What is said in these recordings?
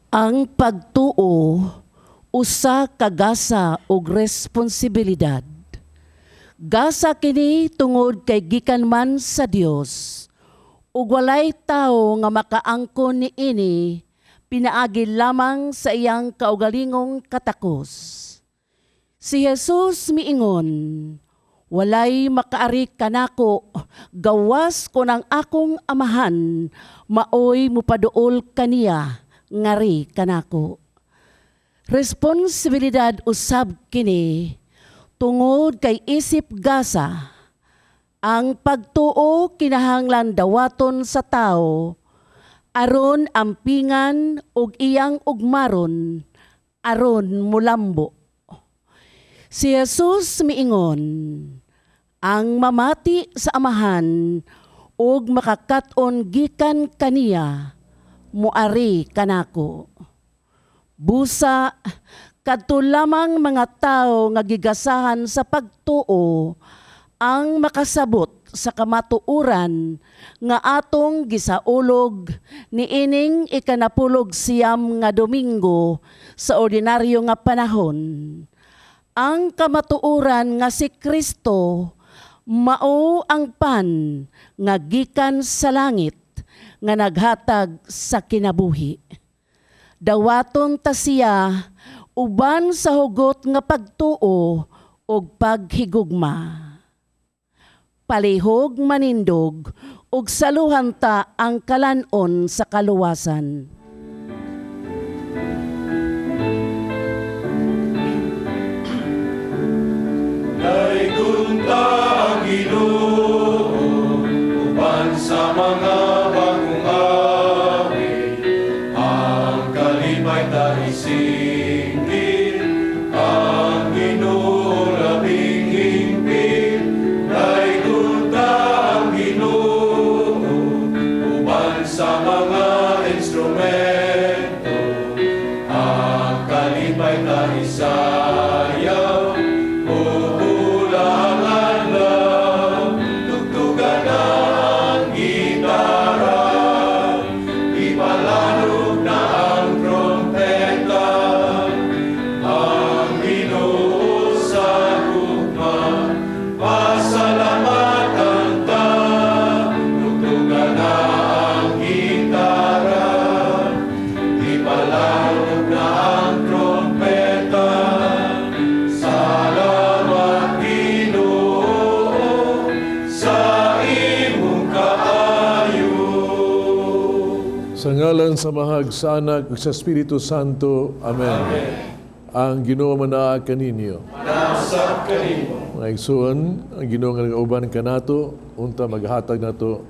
Ang pagtuo usa ka gasa ug responsibilidad. Gasa kini tungod kay gikan man sa Dios, ug walay tawo nga makaangkon niini pinaagi lamang sa iyang kaugalingong katakos. Si Jesus miingon, walay makaari kanako, gawas ko ng akong amahan, maoy mupaduol kaniya, ngari kanako. Responsibilidad usab kini tungod kay isip gasa. Ang pagtuo kinahanglan dawaton sa tao aron ampingan og iyang ugmaron aron mulambo. Si Jesus miingon, ang mamati sa amahan ug makakaton gikan kaniya muari kanako. Busa, kadto lamang mga tao nga gigasahan sa pagtuo ang makasabot sa kamatuuran nga atong gisaulog niining ikanapulog siyam nga Domingo sa ordinaryo nga panahon. Ang kamatuuran nga si Kristo mao ang pan nga gikan sa langit nga naghatag sa kinabuhi. Dawaton ta siya uban sa hugot nga pagtuo ug paghigugma. Palihog manindog ug saluhan ta ang kalanon sa kaluwasan. Daigon ta ang Ginoo uban sa mga bagong awit, ang kalipay ta isingin, ang Ginoo labing hingpit. Daigon ta ang Ginoo uban sa mga instrumento, ang kalipay ta isayaw. Sa ngalan sa Mahag, sa Anak, ug sa Espiritu Santo. Amen. Amen. Ang Ginoo manaa kaninyo. Manasa kanimo. Mga igsoon, ang Ginoo nga nagauban kanato, unta maghatag nato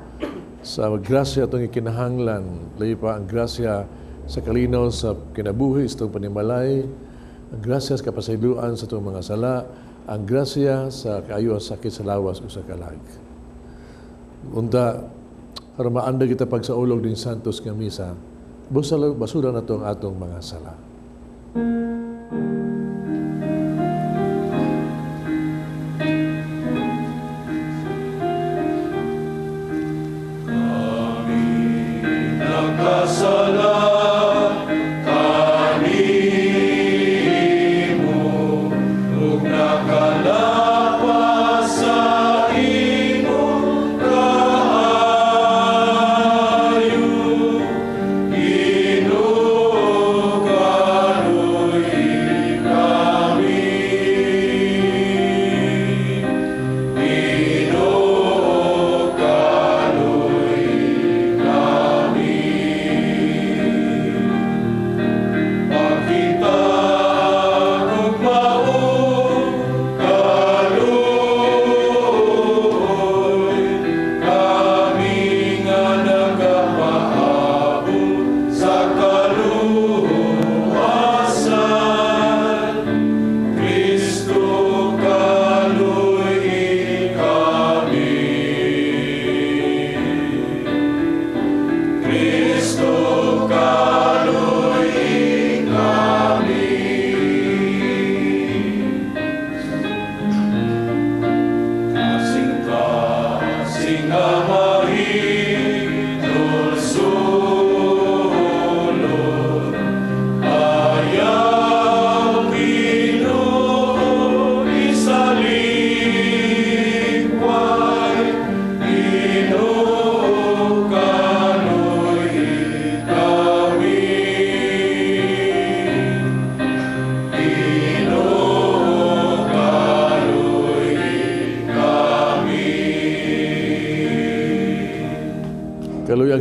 sa grasya atong ikinahanglan, labi pa ang grasya sa kalinaw sa kinabuhi sa itong panimalay, ang grasya sa kapasayloan sa itong mga sala, ang grasya sa kaayo sa sakit sa lawas o sa kalag. Unta, para maanda kita pag sa ulog ng Santos nga Misa, basura na itong atong mga sala. Kami nagkasala kanimo, ug nakalapas sa imong kaayo. Ginoo kaluy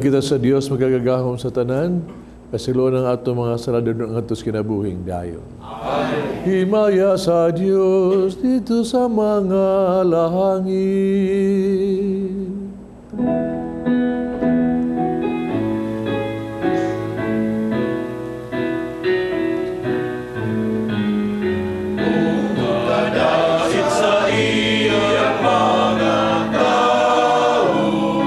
kita sa Dios magagagahom sa tanan, pasilo ng ato mga saladon ng atos kinabuhing dayon. Himaya sa Diyos dito sa mga lahangin. Kadahit sa iyang mga tao,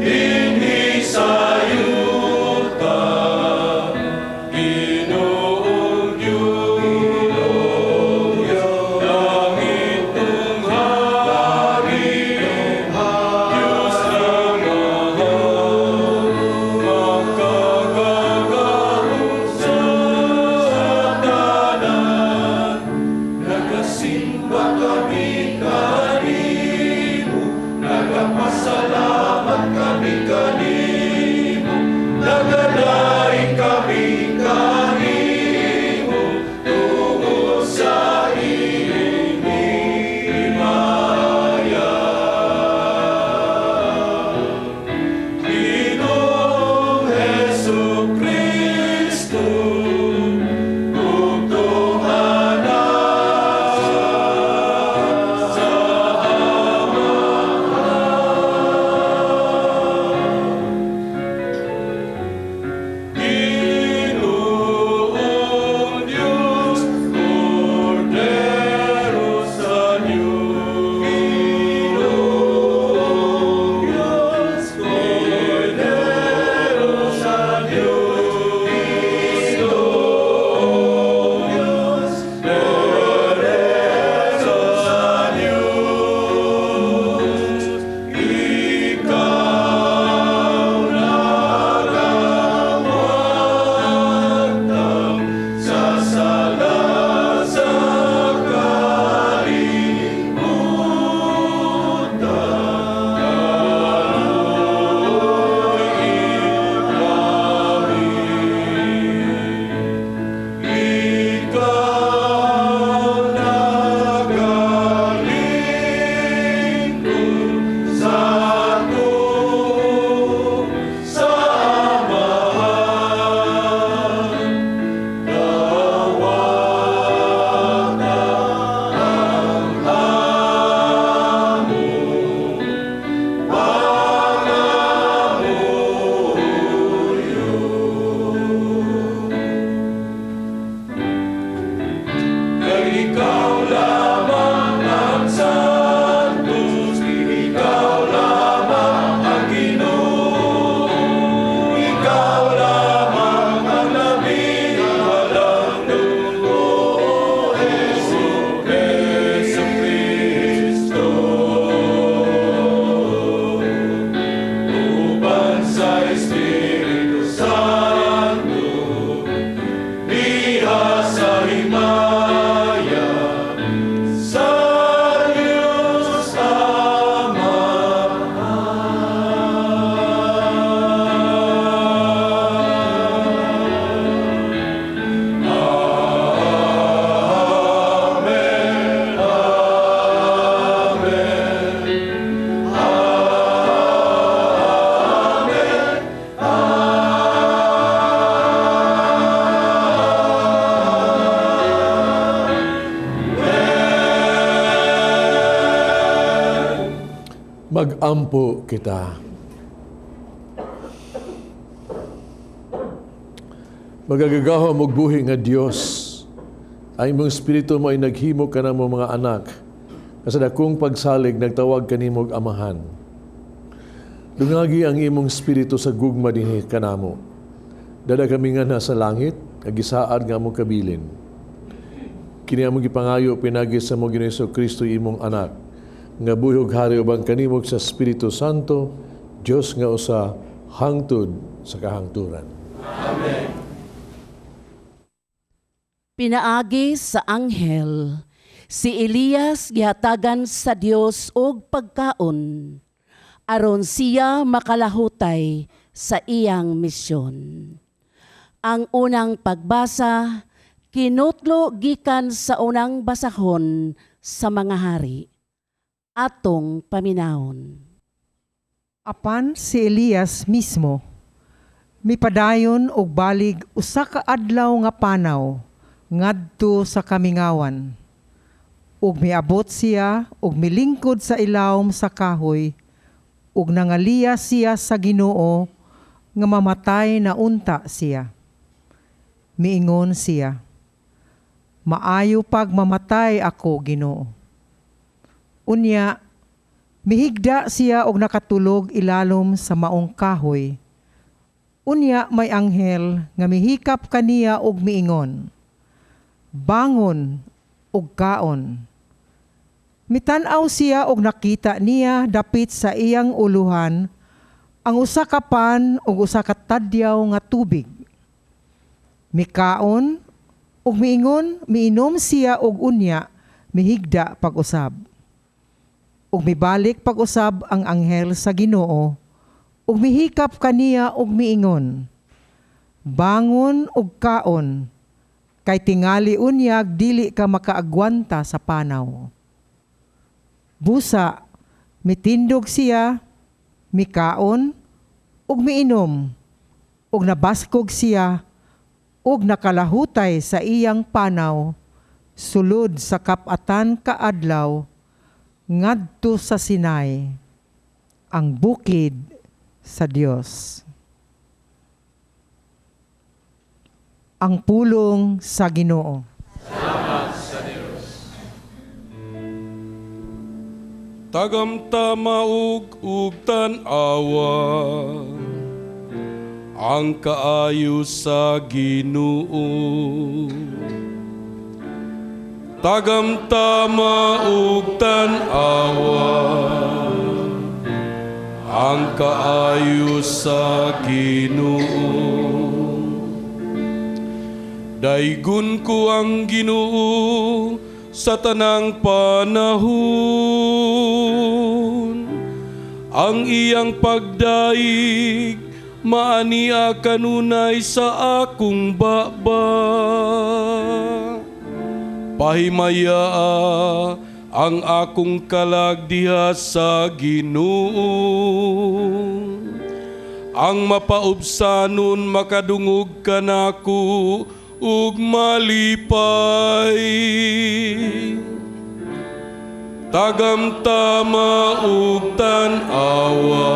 dinhi sa yuta, Ginoong Diyos, langit tunghari, Diyos na mahal, magkagagahong sa tanan. Nagasimba kami kanimo, nagapasalamat kami kanimo, nagadaig kami kanimo, tungod sa iyong himaya. Ginoong Hesukristo, Ginoong Diyos, Kordero sa Diyos. Ginoong Diyos, Kordero sa Diyos. Ginoong Diyos, Kordero sa Diyos. Ikaw nagawagtam sa sala sa kalimutan. Kaluoy kami. Ikaw nagalingkod sa tuo sa amahan. Tawag na ang hamon, kay ikaw lamang ang santos, ikaw lamang ang Ginoo, ikaw lamang ang labing halangdon, O Jesucristo. Uban sa Espiritu Santo, diha sa himaya sa Diyos Ama. Amen, amen, Mag-ampo kita. Magagagahom og buhi nga Dios. Ang imong espiritu mo ay naghimo ka ng mga anak. Sa dakong pagsalig nagtawag kanimo og amahan. Dungagi ang imong espiritu sa gugma dinhi kanamo. Dada kami nga nasa langit, agisaad nga among kabilin. Kini among gipangayo pinagi sa mo Ginoong Jesucristo imong anak. Nga buhig hari ubang kanimog sa Espiritu Santo, Dios nga usa hangtod sa kahangturan. Pinaagi sa anghel, si Elias gihatagan sa Dios og pagkaon, aron siya makalahutay sa iyang misyon. Ang unang pagbasa, kinutlo gikan sa unang basahon sa mga hari. Atong paminahon. Apan si Elias mismo, mipadayon og balig usa ka adlaw nga panaw ngadto sa kamingawan. Ug miabot siya ug milingkod sa ilawom sa kahoy ug nangaliya siya sa Ginoo nga mamatay na unta siya. Miingon siya, "Maayo pag mamatay ako, Ginoo." Unya, mihigda siya og nakatulog ilalom sa maong kahoy. Unya may anghel nga mihikap kaniya og miingon, "Bangon og kaon." Mitan-aw siya og nakita niya dapit sa iyang uluhan ang usa ka pan ug usa ka tadyaw nga tubig. Mikaon ug miinom siya og unya mihigda pag-usab. Ug mibalik pag-usab ang anghel sa Ginoo ug mihikap kaniya og miingon, "Bangon ug kaon, kay tingali unyag dili ka makaagwanta sa panaw." Busa, mitindog siya, mikaon, ug miinom, ug nabaskog siya, ug nakalahutay sa iyang panaw, sulod sa kap-atan kaadlaw, ngadto sa Sinai, ang bukid sa Dios. Ang pulong sa Ginoo. Tagamtama ug tan-awa ang kaayo sa Ginoo. Tagamtama ug tan-awa ang kaayo sa Ginoo. Daygon ko ang Ginoo sa tanang panahon, ang iyang pagdaig maania kanunay sa akong baba. Pahimaya ang akong kalag diha sa Ginoo, ang mapaubsanon makadungog kanako ug malipay. Tagamtama ug tan-awa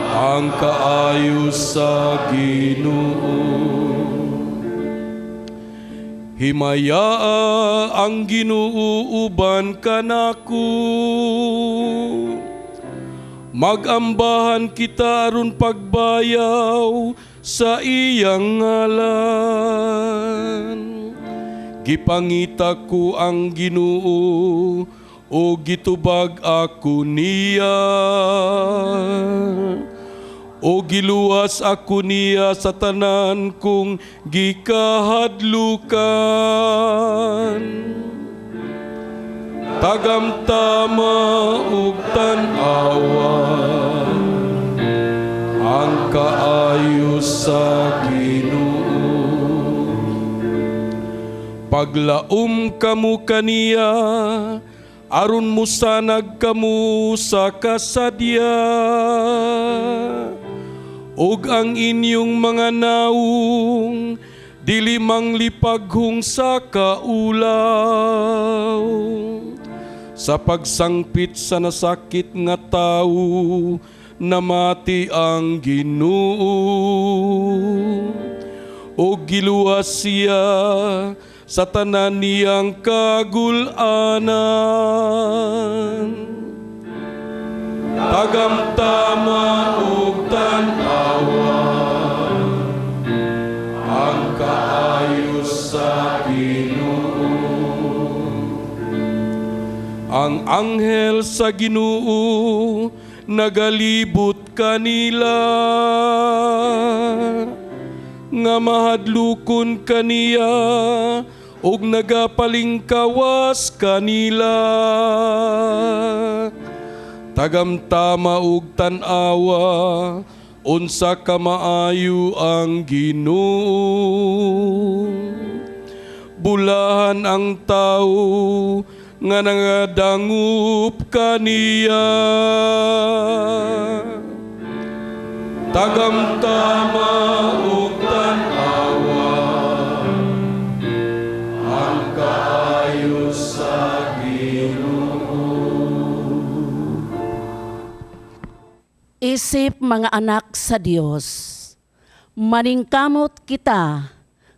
ang kaayo sa Ginoo. Himayaa ang Ginoo uban kanako, magambahan kita aron pagbayaw sa iyang ngalan. Gipangita ko ang Ginoo o gitubag ako niya, o giluwas ako niya sa tanan kong gikahadlukan. Tagamtama ug tan-awa ang kaayo sa Ginoo. Paglaom kamo kaniya, aron musanag kamo sa kasadya, ug ang inyong mga naong dili manglipaghong sa kaulaw. Sa pagsangpit sa nasakit nga tawo, namati ang Ginoo, o giluwas siya sa tanan niyang kagulanan. Tagamtama ug tan-awa ang kaayo sa Ginoo. Ang anghel sa Ginoo nagalibot kanila, nga mahadlukon kaniya ug nagapalingkawas kanila. Tagamtama ug tan-awa unsa ka maayo ang Ginoo. Bulahan ang tawo nga nangadangup kaniya. Tagamtama ug tan-awa ang kaayo sa Isip mga anak sa Dios, maningkamot kita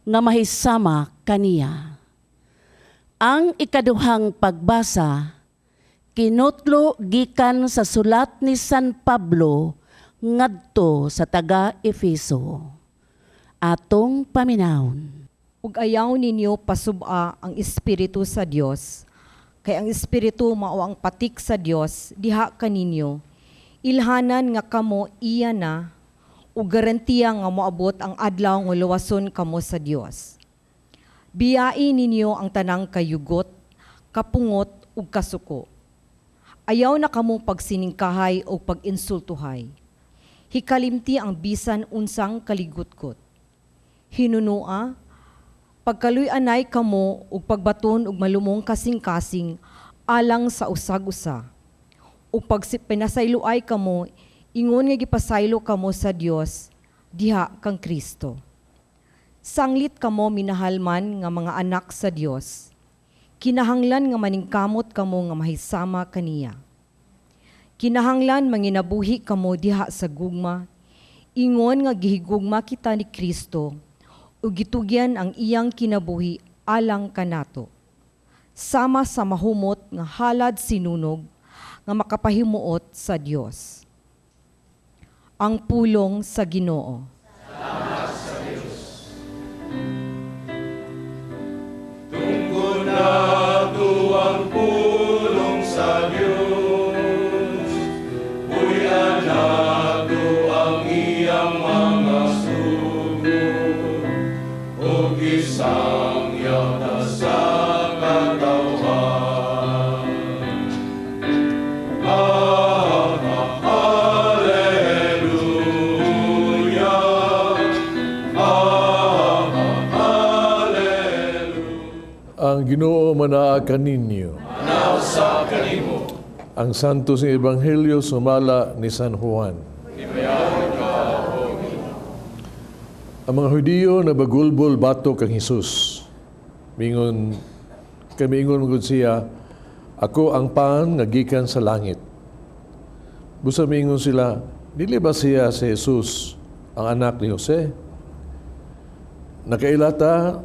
nga mahisama kaniya. Ang ikaduhang pagbasa, kinutlo gikan sa sulat ni San Pablo ngadto sa taga-Efeso. Atong paminawon. Ug ayaw ninyo pasuba ang Espiritu sa Dios, kay ang Espiritu mao ang patik sa Dios diha kaninyo. Ilhanan nga kamo iya na, ug garantiya nga moabot ang adlaw nga luwason kamo sa Dios. Biyai ninyo ang tanang kayugot, kapungot ug kasuko. Ayaw na kamo pagsiningkahay o pag-insultuhay. Hikalimti ang bisan unsang kaligutkot. Hinunua, pagkaluy-anay kamo ug pagbaton ug malumong kasing-kasing alang sa usag-usa. Ug pag pinasayloay kamo, ingon nga gipasaylo kamo sa Dios, diha kang Kristo. Sanglit kamo minahalman nga mga anak sa Dios. Kinahanglan nga maningkamot kamo nga mahisama kaniya. Kinahanglan manginabuhi kamo diha sa gugma, ingon nga gihigugma kita ni Kristo, ug gitugyan ang iyang kinabuhi alang kanato. Sama sa mahumot nga halad sinunog, nga makapahimuot sa Dios. Ang pulong sa Ginoo. Salamat sa Dios. Tungkol na ang pulong sa Dios, buyan na ang iyang mga sugod, o isang yata sa katawan. Ang Ginoo manaa kaninyo. Manaw sa kanimo. Ang santo sa Ebanghelyo sumala ni San Juan. Ang mga Hudiyo na bagulbol batok kang Hesus. Kami ingon gud siya, ako ang paan nga gikan sa langit. Busa mingon sila, dili ba siya si Jesus, ang anak ni Jose? Nakailata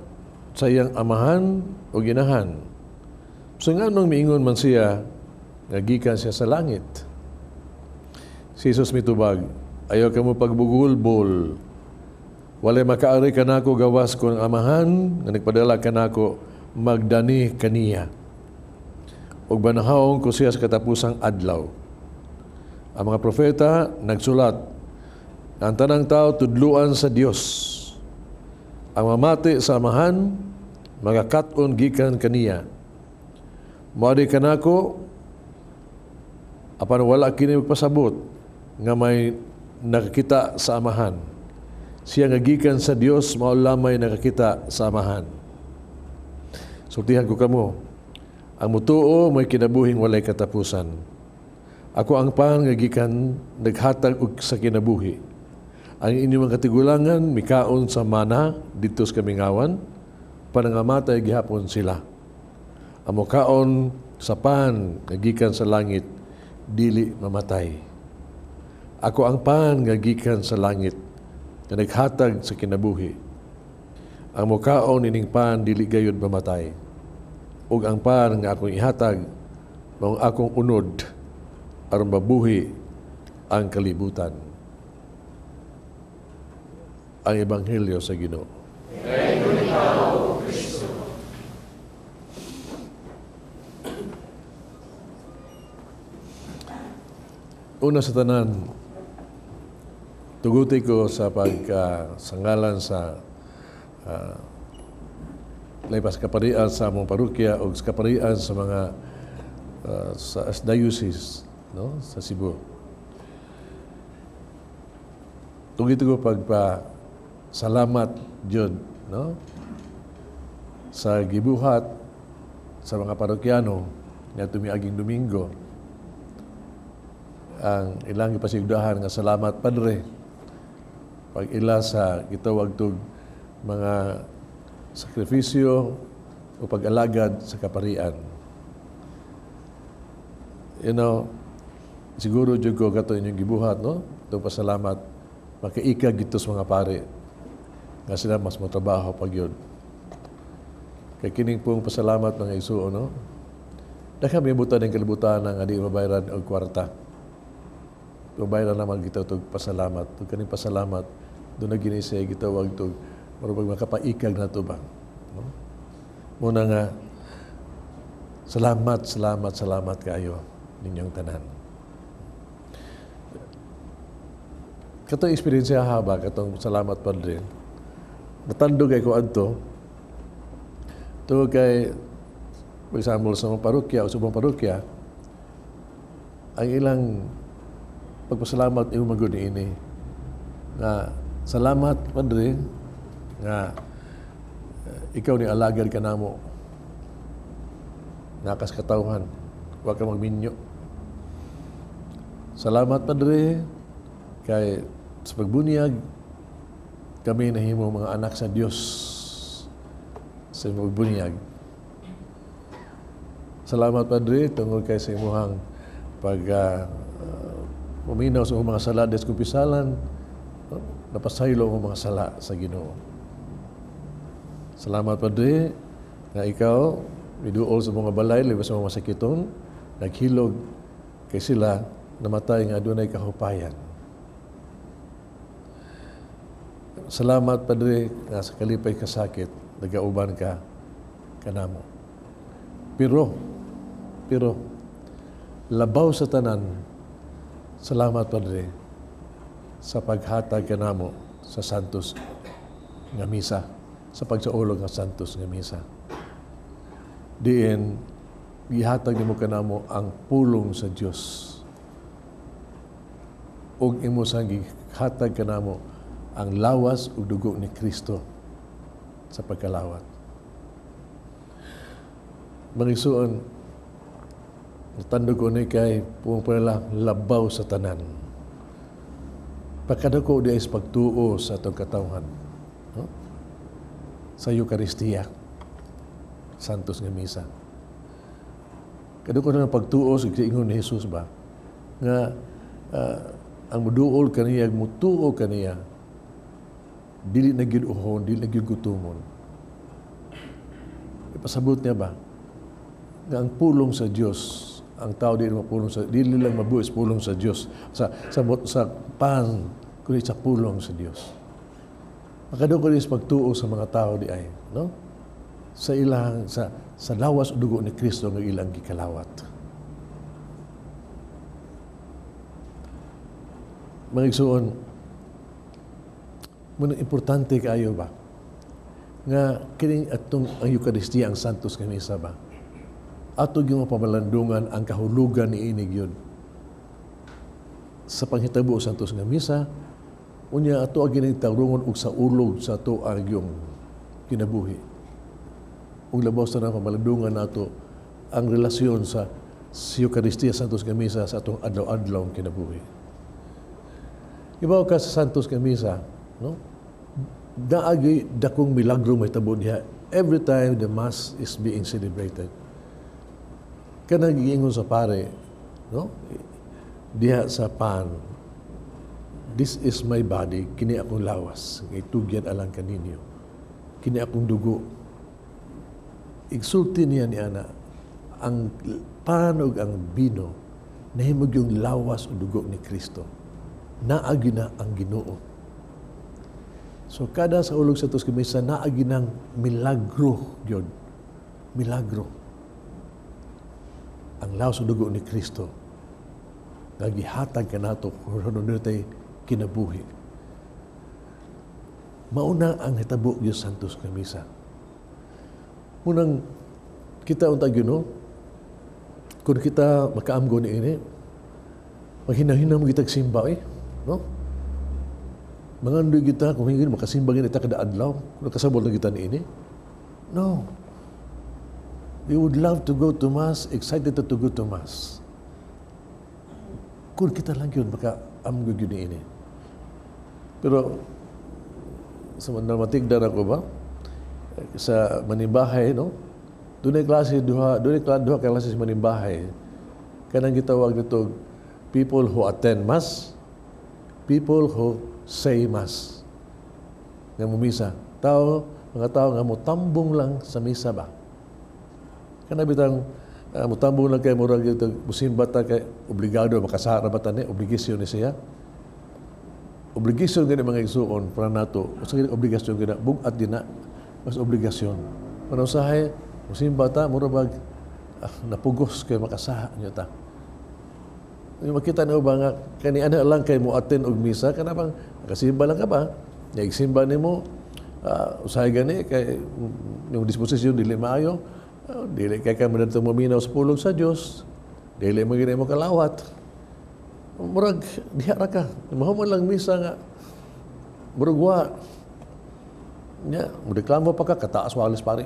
sa iyang amahan o ginahan. So nga nung miingon man siya, nagikan siya sa langit. Si Jesus mitubag, ayaw ka mo pagbugulbol. Walay makaari ka nako gawas ko ng amahan, na nagpadala ka nako magdani kaniya. Og banahawon ko siya sa katapusang adlaw. Ang mga propeta nagsulat, ang tanang tao tudluan sa Dios. Ang mamati sa amahan, magakaton gikan kaniya. Moadi kanako, apan wala kini magpasabot nga may nakakita sa amahan. Siya nga gikan sa Dios, mao lamay nakakita sa amahan. Sultihan ko kamo, ang mutuo may kinabuhing walay katapusan. Ako ang paan nga gikan naghatag og sa kinabuhi. Ang inyong mga katigulangan mikaon sa mana dito sa kamingawan, panangamatay gihapon sila. Ang mukaon sa paan nga gikan sa langit, dili mamatay. Ako ang paan nga gikan sa langit, na naghatag sa kinabuhi. Ang mukaon ining paan dili gayud mamatay. Ug ang paan nga akong ihatag, mao akong unod aron mabuhi ang kalibutan. Ang Ebanghelyo sa Ginoo. Una sa tanan, tuguti ko sa pagsangalan sa Laipas kaparian sa among parokya o sa kaparian sa mga sa diocese, no, sa Cebu. Tuguti ko salamat Jud, no, sa gibuhat sa mga parokyano na tumiaging Domingo. Ang ilang ipasigdahan nga salamat Padre pag ila sa gitawag tog mga sakripisyo o pag-alagad sa kaparian. Siguro jud ko kato inyong gibuhat, no? Itong pasalamat makaikag gito sa mga pare nga sila mas motrabaho pag yun. Kay kining pong pasalamat mga isuo, no? Dahil may buta ng kalibutan ng adi mabayaran og kwarta. Mabayaran naman kita itong pasalamat. Itong kaning pasalamat, doon na ginisay kita wag itong marubag makapaikag na ito ba? No? Muna nga, salamat kayo ninyong tanan. Katong eksperyensya haba, katong salamat Padre. Natandog ay ko adto. Ito kay, for example, sa mga parokya o sa mga parokya, ang ilang pagpasalamat yung magod ini. Na, salamat Padre, nga ikaw ni alagad ka namo. Nakas katawhan, huwag ka magminyo. Salamat Padre, kay sa pagbunyag, kami nahimo mga anak sa Diyos sa pagbunyag. Salamat Padre, tungkol kay sa imuhang pag uminaw sa mga sala des kumpisalan, napasaylo ang mga sala sa Ginoo. Salamat Padre, nga ikaw, miduol sa mga balay, libas sa mga masakiton, naghilog kay sila, namatay nga adunay kahupayan. Salamat Padre, nga sa kalipay kasakit, nagauban ka kanamo. Pero, labaw sa tanan, salamat Padre, sa paghatag kanamo sa Santos nga misa, sa pagsaulog ng Santos nga misa. Diin, gihatag nimo kanamo ang pulong sa Dios. Ug imo sang gihatag kanamo ang lawas ug dugo ni Kristo sa pagkalawat. Mangisuon, natandog ko ni kay pumapala labaw sa tanan. Pagkadako di ay pagtuo sa atong katawhan. No? Sa Eucharistia, Santos nga Misa. Kadako na pagtuo sa ingon ni Jesus ba? Nga ang muduol kaniya, mutuo kaniya, dili na gyud uhon, dili na gyud gutumon. Ipasabot niya ba? Nga ang pulong sa Dios, ang tao dili mapulong sa, dili lang mabuhis pulong sa Dios, sa pan, kundi sa pulong sa Dios. Makadako rin pagtuo sa mga tao di ay, no? Sa ilang, sa lawas o dugo ni Kristo ng ilang gikalawat. Mga igsuon, muna importante kayo ba? Nga kining atong ang Eucharistia, ang Santos nga Misa ba? Ato yung pamalandungan ang kahulugan ni inig yun. Sa panghitabo Santos nga Misa, unya ato ang ginitawrongon og sa ulog sa ato ang yung kinabuhi. Ug labaw sa nang pamalandungan nato ang relasyon sa Eucharistia, Santos nga Misa sa atong adlaw-adlaw ang kinabuhi. Ibaw ka sa Santos nga Misa, no? Daagi dakong milagro may tabo diha every time the Mass is being celebrated. Kanang giingon sa pare, no? Diha sa pan, this is my body, kini akong lawas, itugyan alang kaninyo. Kini akong dugo. Igsulti niya ni Ana, ang pan ug ang bino, nahimog yung lawas o dugo ni Kristo. Naagi na ang Ginoo. So kada sa ulog sa Santos nga Misa, naagi ng milagro yun. Milagro. Ang lawas o dugo ni Kristo, nagihatag ka nato kung tay kinabuhi. Mauna ang hitabo yung Santos nga Misa. Munang kita untag yun, no? Kung kita makaamgo ni ini, maghinahinam mo kita simba, no? Mangandoy kita, kung hingin, makasimbangin kita kada adlaw, kung nakasabol na kita ni ini. No. You would love to go to Mass, excited to go to Mass. Kung kita lang yun, baka amgo yun ini. Pero, sa matigdan ako ba, sa manimbahay, no? Doon ay duha klase sa manimbahay. Kanang gitawag nito, people who attend Mass, people who say Mass. Nga mumisa. Mga tao nga mo tambong lang sa misa ba? Kana bitang mutambong lang kay murag ito musimba ta kay obligado makasara ba tani obligasyon ni siya. Obligasyon gani mga igsuon para nato. Usa gani obligasyon gani bugat din na mas obligasyon. Ano usahay musimba ta murag napugos kay makasaha niyo ta. Yung makita niyo ba nga kani ana lang kay mo attend og misa kana bang nakasimba lang ka ba? Nagsimba nimo usahay gani kay yung disposisyon dili maayo. Dili kay ka manadto maminaw sa pulong sa Dios. Dili mo gini mo kalawat. Murag diha ra ka. Mahuman lang misa nga. Murag wa. Nya, mo reklamo pa ka kataas walis pare.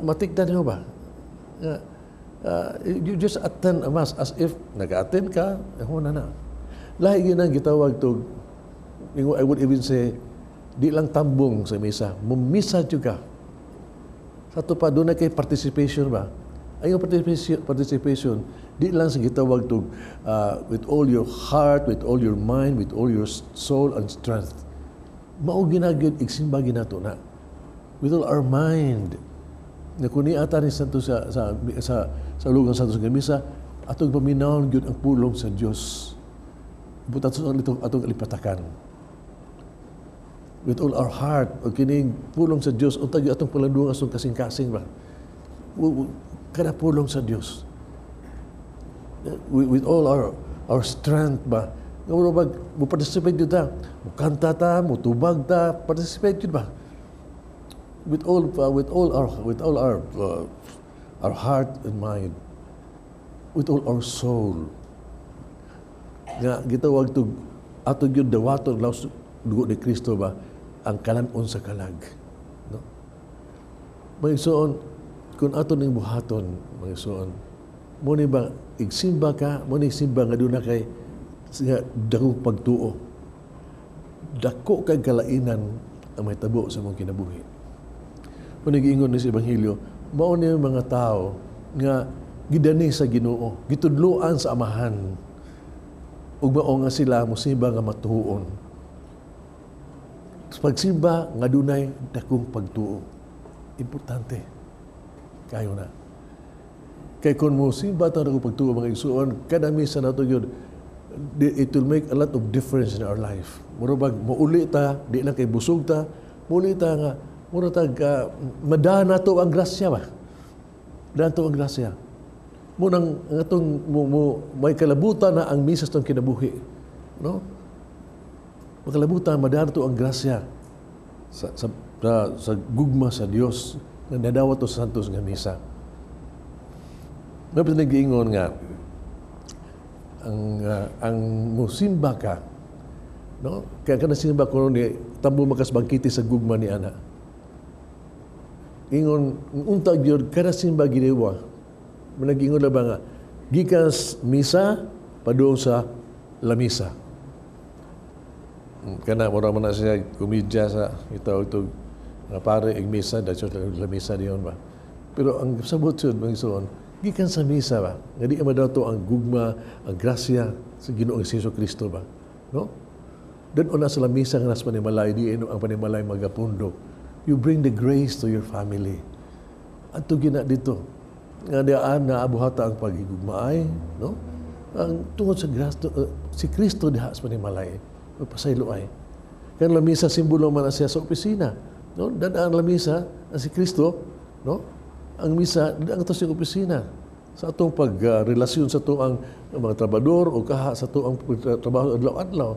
Matigdan niyo ba? You just attend a Mass as if nag-attend ka, na. Lahi yun ang gitawag to, I would even say, di lang tambong sa misa, mumisa juga. Sa ito pa, doon na kay participation ba? Ay yung participation, di lang sa gitawag to, with all your heart, with all your mind, with all your soul and strength. Mao ginagid, igsimba ginato na. With all our mind, na kuni ata ni Santo sa lugang Santo sa misa, atong paminahon gyud ang pulong sa Dios. Butat sa atong lipatakan. With all our heart, o kining pulong sa Dios, untag atong palandungan asong kasing-kasing ba. Kada pulong sa Dios. With all our strength ba. Mo participate yun ta. Mo kanta ta, mo tubag ta, participate yun ba. With all our heart and mind, with all our soul. Nga gitawag to ato gyud dawaton laos dugo ni Kristo ba ang kalanon sa kalag. No? Mga igsoon, kung ato ning buhaton, mga igsoon, mo ni ba igsimba ka, mo ni simba nga doon na kay dakong pagtuo. Dako kay kalainan ang may tabo sa mong kinabuhi. Kung nag-iingon ni sa Ebanghelyo, mao ni mga tao nga gidani sa Ginoo, gitudloan sa Amahan, ug mao nga sila mosimba nga matuon. Pagsimba nga dunay dakong pagtuo. Importante. Kayo na. Kay kung mosimba ta dakong pagtuo mga igsuon, kada misa nato gyud, it will make a lot of difference in our life. Murabag mauli ta, di lang kay busog ta, mauli ta nga murag madana to ang grasya ba? Daan to ang grasya. Munang atong may kalabutan na ang misa tong kinabuhi. No? Makalabutan madana to ang grasya sa gugma sa Dios na nadawat to sa santos nga misa. May pinag-iingon nga ang musimba ka, no? Kaya ka nasimba ko ni tambo makasbangkiti sa gugma ni ana. Ingon untag gyud kada simba giniwa. Manag-ingon la ba nga gikas misa padung sa lamisa. Kana mura man na siya komedya sa itaw ito nga pare ig misa da sa lamisa diyon ba. Pero ang sabot yun mga isuon gikan sa misa ba nga di madaw to ang gugma ang grasya sa Ginoong Hesus Kristo ba, no? Dan una sa lamisa nga nas panimalay di ang panimalay magapundo. You bring the grace to your family. Adto gina dito nga diaan na abuhata ang pagigugmaay, no? Ang tungod sa grasya si Kristo diha sa panimalay pasaylo ay. Kan lamisa simbolo man siya sa opisina, no? Dadaan lamisa si Kristo, no? Ang misa dadaan to sa opisina sa atong pagrelasyon sa tuang mga trabador o kaha sa tuang trabaho adlaw-adlaw.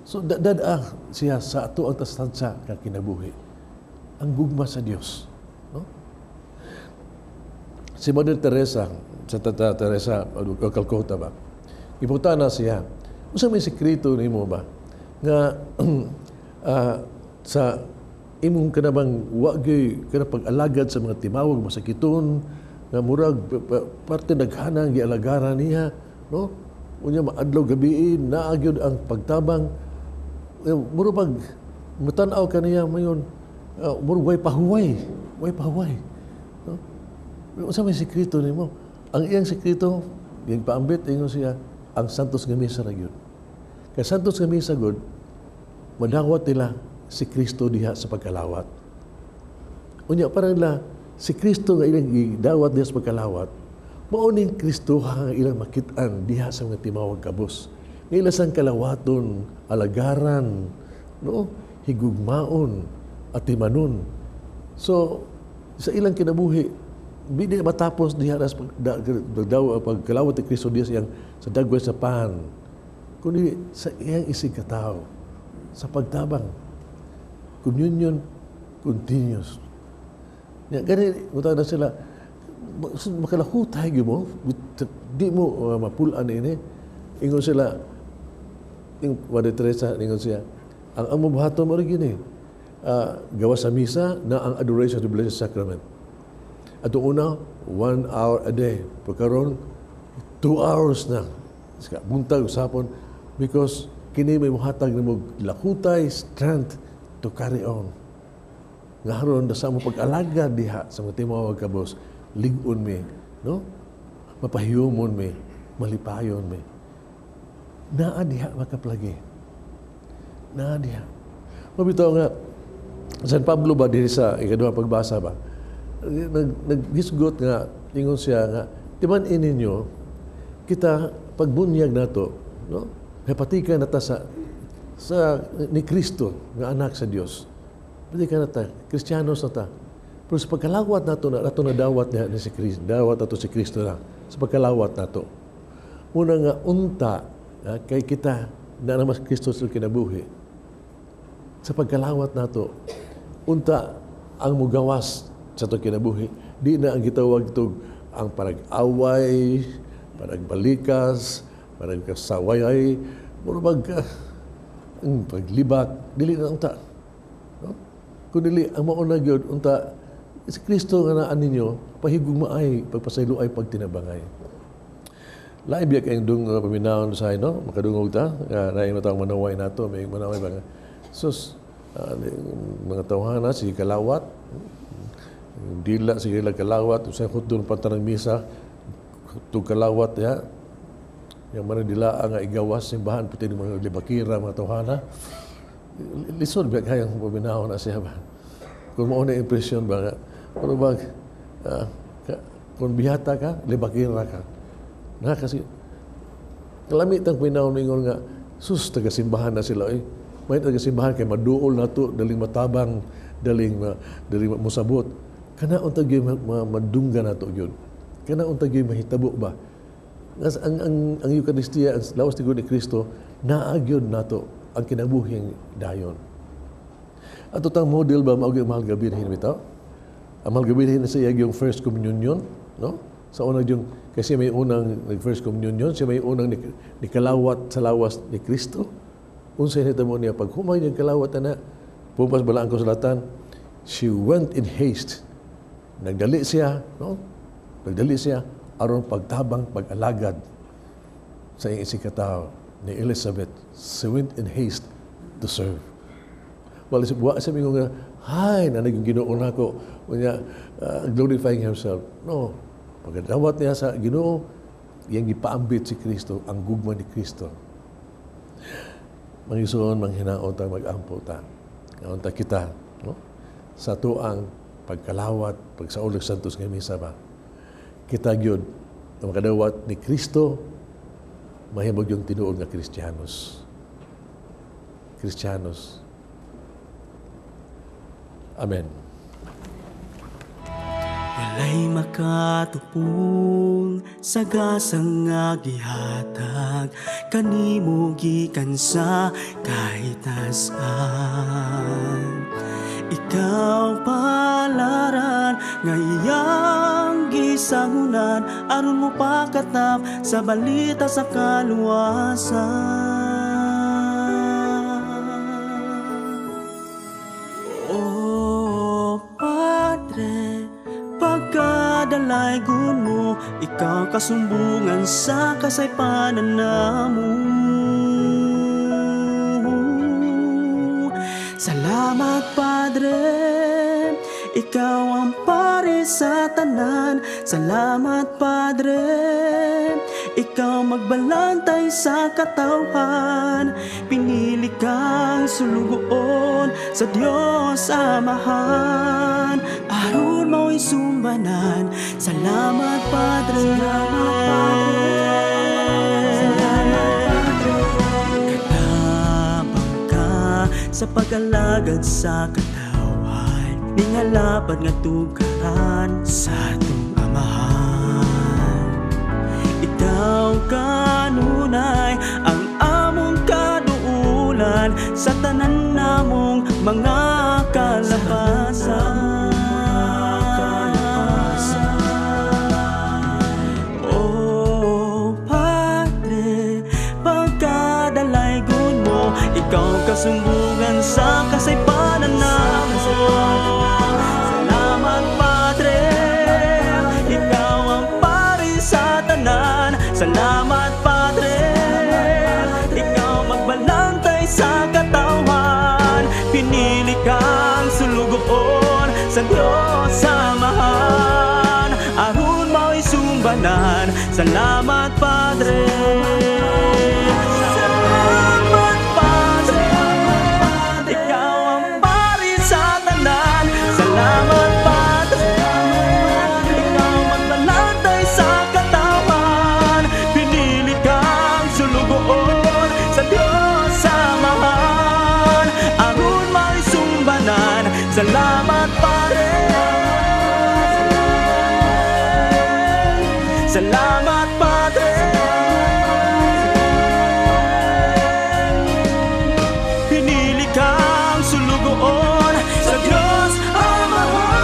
So dadaa siya sa ato ang tastansya nga kinabuhi. Ang gugma sa Dios, no? Si Mother Teresa, sa Tata Teresa o Calcutta ba? Ipunta na siya. Unsa may sekreto nimo ba nga sa imong kanabang wagi kana pag-alagad sa mga timawag masakiton nga murag parte daghanang gialagaran niya, no? Unya maadlaw gabi naagyod ang pagtabang. Muro pag mutanaw ka niya mayon, muro way pahuway, no? Unsa may sekreto nimo? Ang iyang sekreto, yung paambit ingon siya, ang Santos nga Misa ra gyud. Kay Santos nga Misa gud madawat nila si Kristo diha sa pagkalawat. Unya para nila si Kristo nga ilang gidawat diha sa pagkalawat, mao ning Kristo nga ilang makit-an diha sa mga timawag kabus. Nga ilang sang kalawaton, alagaran, no? Higugmaon at timanon. So sa ilang kinabuhi, bidi matapos diha sa pagkalawat ni Kristo diha sa dagway sa pan, kundi sa iyang isig katao, sa pagtabang, communion continuous. Gani, mutang na sila, makalahutay mo, di mo mapulaan ini, ingon sila, Mother Teresa, ingon siya, ang mabuhato mo rin gini, gawa sa misa na ang adoration of the Blessed Sacrament. At una, 1 hour a day. Pagkaroon, 2 hours na. Buntag usapon because kini may muhatag na mo lakutay, strength to carry on. Nga haron sa mo pag-alaga diha sa mga timawag kabos, ligon mi, no? Mapahiyomon mi, malipayon mi. Naa diha makaplagi. Naa diha. Mabitaw nga, San Pablo ba diri sa ikaduhang pagbasa ba? Naghisgot nga, ingon siya nga, timan ininyo, kita pagbunyag nato, no? Hepatikan nata sa ni Kristo nga anak sa Dios. Hepatikan nata, Kristiyanos nata. Pero sa pagkalawat nato na dawat niya ni si Kristo, dawat nato si Kristo na sa pagkalawat nato. Muna nga unta kay kita na naman Kristo sa kinabuhi. Sa pagkalawat nato, unta ang mugawas sa ito kinabuhi. Di na ang gitawag ito ang parag-away, paragbalikas, paragkasawayay, murabag ang paglibak, dili na unta. No? Kung dili, ang mauna gyud unta, si Kristo nga naan ninyo, pahigong maay, pagpasaylo ay pagtinabangay. Lain biya kayong dung paminahon sa no? Makadungog ta, na yung matawang manaway nato, may manaway ba nga. Sus, mga tawhana, sige kalawat, dila sige kalawat, usay hutdon pantanang misa, hutdon kalawat ya. Yang mana dila nga igawas simbahan pati mga libakira mga tawhana. Lisod biya kayang paminahon na siya ba. Kung mao na impression ba nga, pero bag kung bihata ka, libakira ka. Na kasi kalamit ang pinahon ningon nga sus taga-simbahan na sila may taga-simbahan kay maduol nato daling matabang daling musabot kana unta gyud madunggan nato gyud kana unta gyud mahitabo ba ang Eucharistia ang lawas ni Kristo naa gyud nato ang kinabuhing dayon ato tang model ba mao gyud mahal gabirhin bitaw ang mahal gabirhin sa iya yung first communion no sa unang yung kasi may unang first communion siya may unang nikalawat sa lawas ni Kristo. Unsay nitabo niya pag humay niya kalawat na pupas balaan ko sa latan, she went in haste. Nagdali siya, no? Nagdali siya aron pagtabang pag-alagad sa iyang isikataw ni Elizabeth. She went in haste to serve. Well, sa mga nga, hay, na naging Ginoo nako, glorifying himself. No. Pagkadawat niya sa Ginoo, iyang ipaambit si Kristo, ang gugma ni Kristo. Mangisuon, manghinaon ta, mag-ampo ta. Ngayon ta kita, no? Sa tuang pagkalawat, pagsaulog Santos nga Misa ba, kita gyud ang makadawat ni Kristo, mahimog yung tinuod nga Kristiyanos. Kristiyanos. Amen. Walay makatupong sa gasang nga gihatag kanimo gikan sa kahit nasaan. Ikaw palaran nga iyang gisangunan aron mo pakatap sa balita sa kaluwasan. pagkadalaygon mo, ikaw kasumbungan sa kasaypanan namo. Salamat Padre, ikaw ang pari sa tanan. Salamat Padre, ikaw magbalantay sa katawhan. Pinili kang sulugoon sa Diyos Amahan. Aron mo'y sumbanan. Salamat Padre, salamat Padre. Katabang ka sa pag-alagad sa katawhan, ningalapad nga tugaran sa atong Amahan. Ikaw kanunay ang among kaduulan sa tanan namong mga kalapasan. Oh Padre, pagkadalaygon mo, ikaw kasumbungan sa kasaypanan namo. Salamat Padre, ikaw ang pari sa tanan. Salamat Padre, ikaw magbalantay sa katawhan. Pinili kang sulugoon sa Diyos Amahan. Aron mo'y sumbanan. Salamat Padre, salamat Padre, ikaw ang pari sa tanan. Salamat Padre, ikaw magbalantay sa katawan. Pinili kang sulugoon sa Diyos Amahan. Aron mo'y sumbanan. Salamat Padre, salamat Padre, pinili kang sulugoon sa Diyos Amahan.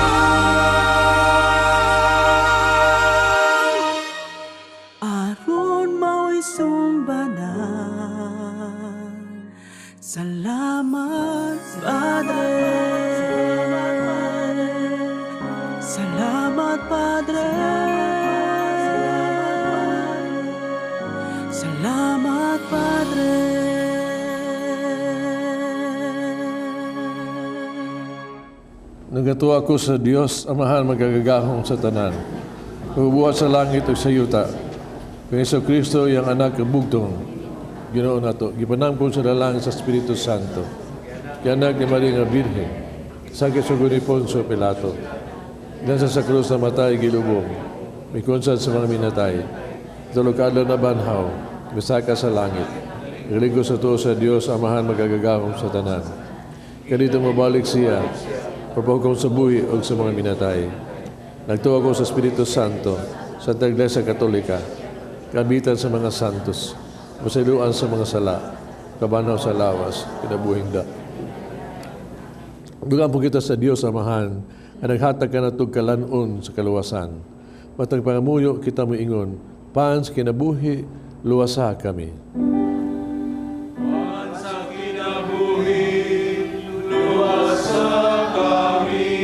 Aron mo'y sumbanan. Salamat Padre, salamat Padre, salamat Padre. Nagatuwa ko sa Dios Amahan magagagahong sa tanan. Pagbuhat sa langit ug sa yuta. Kung Jesucristo yang anak kabugtong, Ginoo nato, gipanangkon sa dalangin sa Espiritu Santo. Kianak ni Maria nga Birhen, sakit sa ni Poncio Pilato. Gansa sa krus na matay gilubong, may konsad sa mga minatay. Tulukadlaw na banhaw, misaka sa langit. Nagaligo sa tuo sa Dios Amahan magagagahong sa tanan. Kadito mabalik siya, propokong sa buhi o sa mga minatay. Nagtuwa ko sa Espiritu Santo, sa Iglesia Katolika, kabitan sa mga santos, masailuan sa mga sala, kabanaw sa lawas, kinabuhing da. Dugaan po kita sa Diyos Amahan, na naghatag ka na kalanon sa kaluwasan. Matag pangamuyo kita mo ingon, paan sa kinabuhi, luwasa kami. Paan sa kinabuhi, luwasa kami.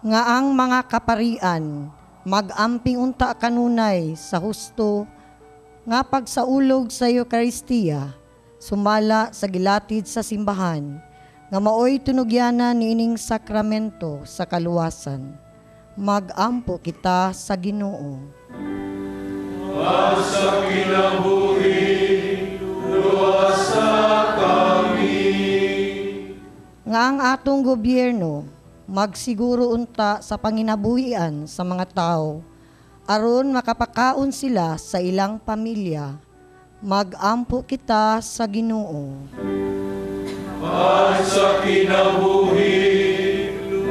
Nga ang mga kaparian, mag-amping unta kanunay sa husto, nga pagsaulog sa Eucharistia, sumala sa gilatid sa simbahan, nga maoy tunugyanan niining sakramento sa kaluwasan. Mag-ampo kita sa Ginoo. Paan sa kinabuhi, luwasa kami. Nga ang atong gobyerno, magsiguro unta sa panginabuhian sa mga tao, aron makapakaon sila sa ilang pamilya. Mag-ampo kita sa Ginoo. Paan sa kinabuhi,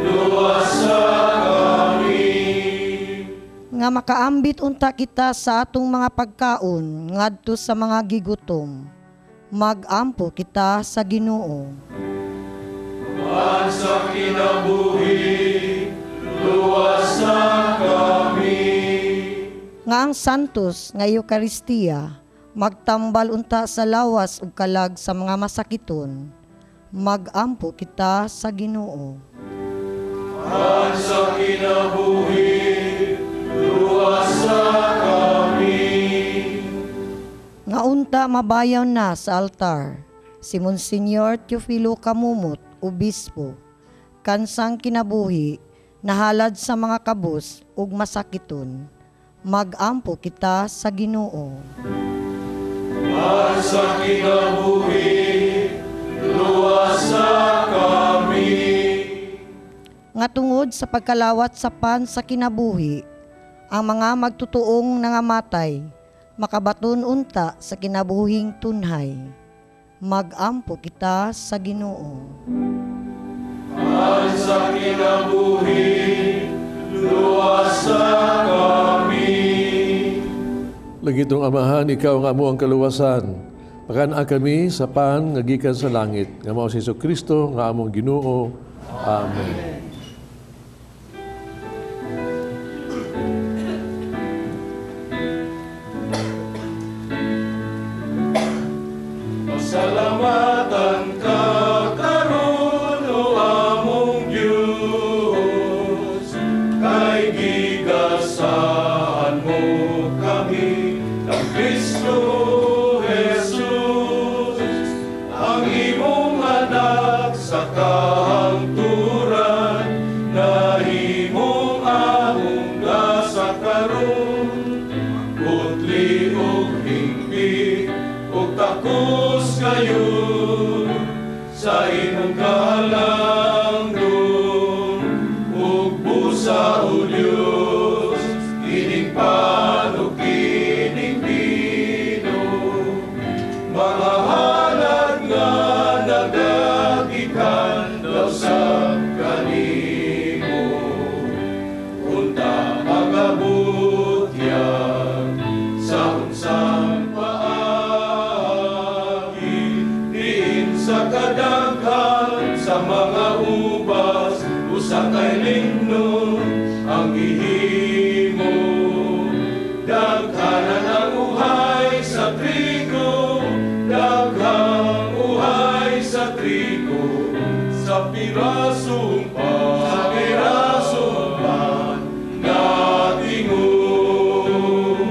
luwasa kami. Nga makaambit unta kita sa atong mga pagkaon ngadto sa mga gigutom. Mag-ampo kita sa Ginoo. Paan sa kinabuhi, luwasa kami. Nga ang santos nga Eucharistia, magtambal unta sa lawas ug kalag sa mga masakiton. Mag-ampo kita sa Ginoo. Paan sa kinabuhi, Unta mabayaw na sa altar si Monsignor Teofilo Kamumot, Obispo, kansang kinabuhi, nahalad sa mga kabus ug masakiton. Mag-ampo kita sa Ginoo. Sa kinabuhi, luwasa kami. Nga tungod sa pagkalawat sa pan sa kinabuhi, ang mga magtutuong nangamatay, makabaton unta sa kinabuhing tunhay. Mag-ampo kita sa Ginoo. Sa kinabuhi, luwasa kami. Lagitong Amahan, ikaw nga mo ang kaluwasan. Pakanaa kami sa pan nga gikan sa langit. Nga mao si Kristo nga among Ginoo. Amen. Pasalamatan ka karon o among Diyos, kay gigasahan mo kami ng Kristo Jesus, ang imong anak sa kahangturan, na imong among sa karon, putli o hingpit o takos kayo sa imong kahalangdon, ug busa o Diyos, kining pan o kining bino, mga halad nga nagagikan daw sa kanimo, unta magabot yan sa unsang paagi, diin sa kadaghan sa mga ubas, usa kay lingnon ang gihimo. Daghanan ang uhay sa trigo, daghang uhay sa trigo, sa pirasong pan nga tingog.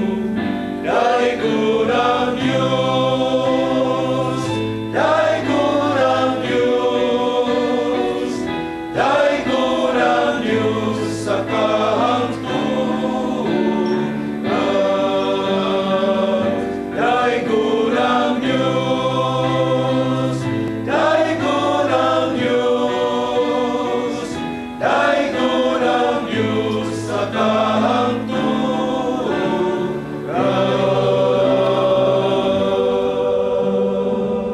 Daigod ang Diyos, daigod ang Diyos, daigod ang Diyos sa kahangturan. Daigod ang Diyos, daigod ang Diyos, daigod ang Diyos sa kahangturan.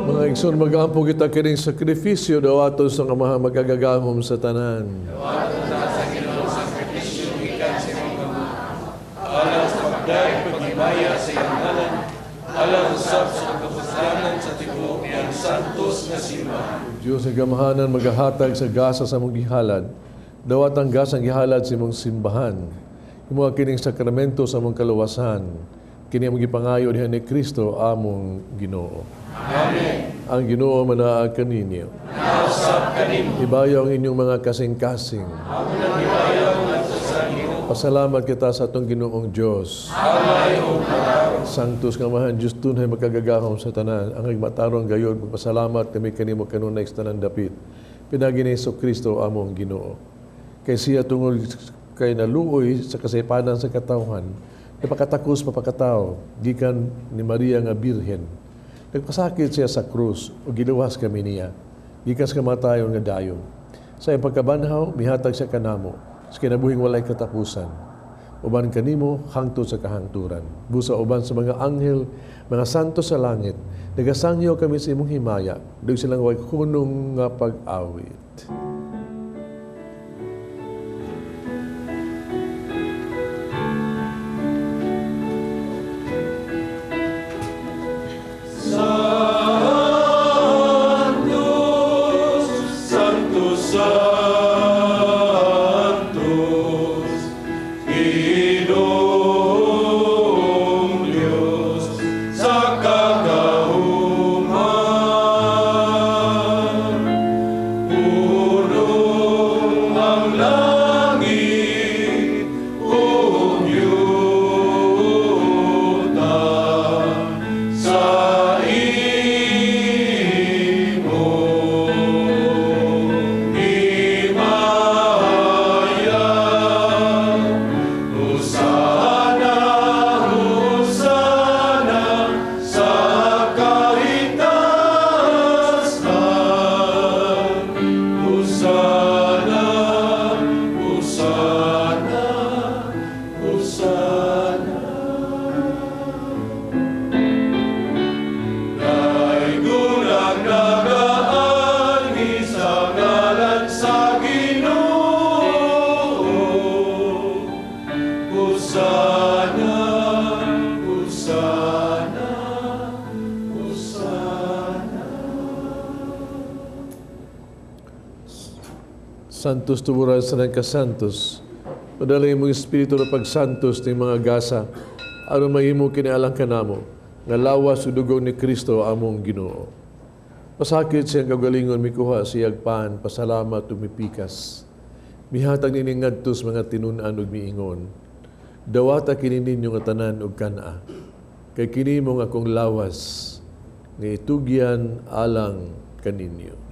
Mga igsoon, mag-ampo kita kining sakripisyo daw aton sa Amahan magagagamom sa tanan. Alang sa pagdahil pagibaya sa iyang ngalan, alang usab sa pagkapusganan sa tibuok niyang santos nga simbahan. Diyos ang gamahanan magahatag sa gasa sa mong gihalad. Dawat ang gasa ang gihalad sa mong simbahan. Yung mga kining sakramento sa mong kaluwasan. Kini ang gipangayo diha ni Kristo among Ginoo. Amen. Ang Ginoo manaag kaninyo. Nausap kanimo, Ibayaw ang inyong mga kasing-kasing. amon ang ibayaw ngadto sa Ginoo. Pasalamat kita sa atong Ginoong Diyos. Alay o paraw, Sanctus nga mahan, Diyos tunay magkagagahom sa tanan. Ang nagmatarong gayon, magpasalamat kami kanimo kanunay sa tanan dapit. Pinagi ni Kristo among Ginoo. Kay siya tungod kay naluoy sa kasaypanan sa katawhan, napakatakos mapakatao, gikan ni Maria nga Birhen. Nagpasakit siya sa krus, o giluwas kami niya, gikan sa kamatayon nga dayon. Sa iyang pagkabanhaw, mihatag siya kanamo, sa kinabuhing walay katapusan. Uban kanimo, hangtod sa kahangturan. Busa uban sa mga anghel, mga santo sa langit, nagasangyo kami sa imong himaya, doon silang way hunong nga pag-awit. Santos, Santos, Santos, Ginoong Diyos sa kagahuman. Puno Santos tuburan sa ng kasantos. Padalay mong Espiritu na pagsantos ng mga gasa, aron mahimo kinialang ka namo, nga lawas o dugo ni Kristo among Ginoo. Pasakit siyang kagalingon mikuha siyag pan, pasalamat o mipikas. Mihatag nini ngadtos mga tinunan ug miingon. Dawata kini ninyo nga tanan ug kana. Kay kini mo nga akong lawas nga itugyan alang kaninyo.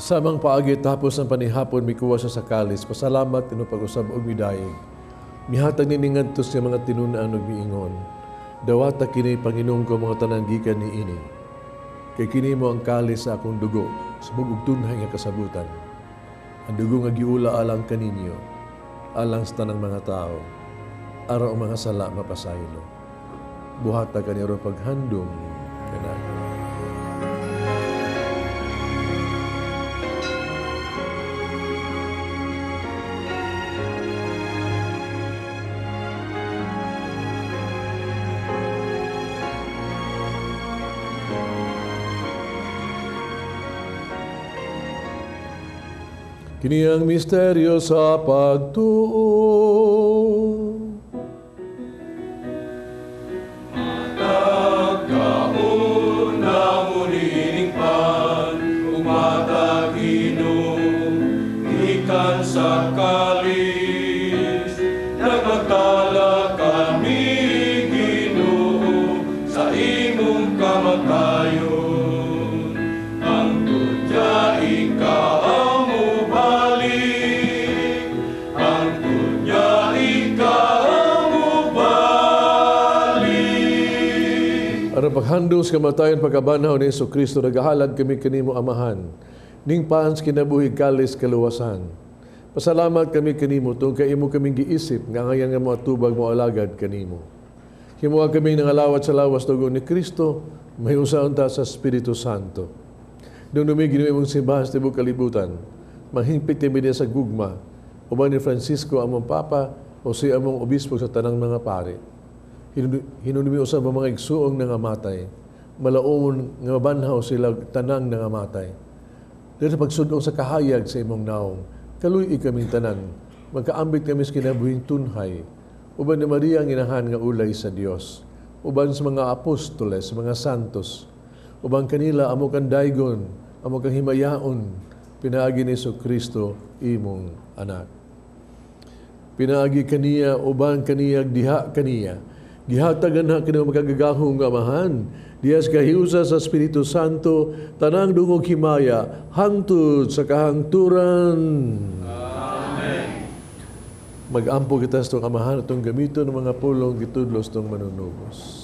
Samang paagi tapos ang panihapon mikuha sa kalis, pasalamat ino pag-usab og midayeg. Mihatag ni ngadtos sa mga tinunan ug miingon. Dawata kini Panginoon ko mga tanan gikan ni ini. Kay kini mo ang kalis sa akong dugo, subog og tunhay nga kasabutan. Ang dugo nga giula alang kaninyo, alang sa tanang mga tao, araw ang mga sala mapasaylo. Buhata kani aron paghandom kanato. Kini ang misteryo sa pagtuo. Nagkauna muling pan, umatag inom, ikan sa kalis, nagpagtala kami Ginoo sa imong kamatayon. Ang tudya ikaw Aron paghandong sa kamatayon pagkabanaw ni Jesucristo, nagahalad kami kanimo Amahan, ning paans kinabuhi kalis kaluwasan. Pasalamat kami kanimo tungod kay imo kaming giisip nga ngayon nga mga tubag mo alagad kanimo. Himuha kami nangalawat sa lawas dugo ni Kristo, may usaon ta sa Espiritu Santo. Nung dumigin imong simbahan sa tibok kalibutan, mahingpit kami sa gugma, uban ni Francisco among Papa o si among Obispo sa tanang mga pari. Hinunumi usab ang mga igsuong nangamatay, malaon nga mabanhaw sila tanang nangamatay. Dito pagsudong sa kahayag sa imong naong, kaluy kaming tanan, magkaambit kami sa kinabuhing tunhay, uban ni Maria ang inahan nga ulay sa Dios, uban sa mga apostoles, mga santos, uban kanila amo kang daygon, amo kang himayaon, pinaagi ni Jesucristo imong anak. Pinaagi kaniya, uban kaniyag diha kaniya, gihatagan na kini magagagahong Amahan, diyas kahiusa sa Espiritu Santo, tanang dungog himaya, hangtod sa kahangturan. Amen. Mag-ampo kita sa itong Amahan at itong gamiton ng mga pulong gitudlos itong manunubos.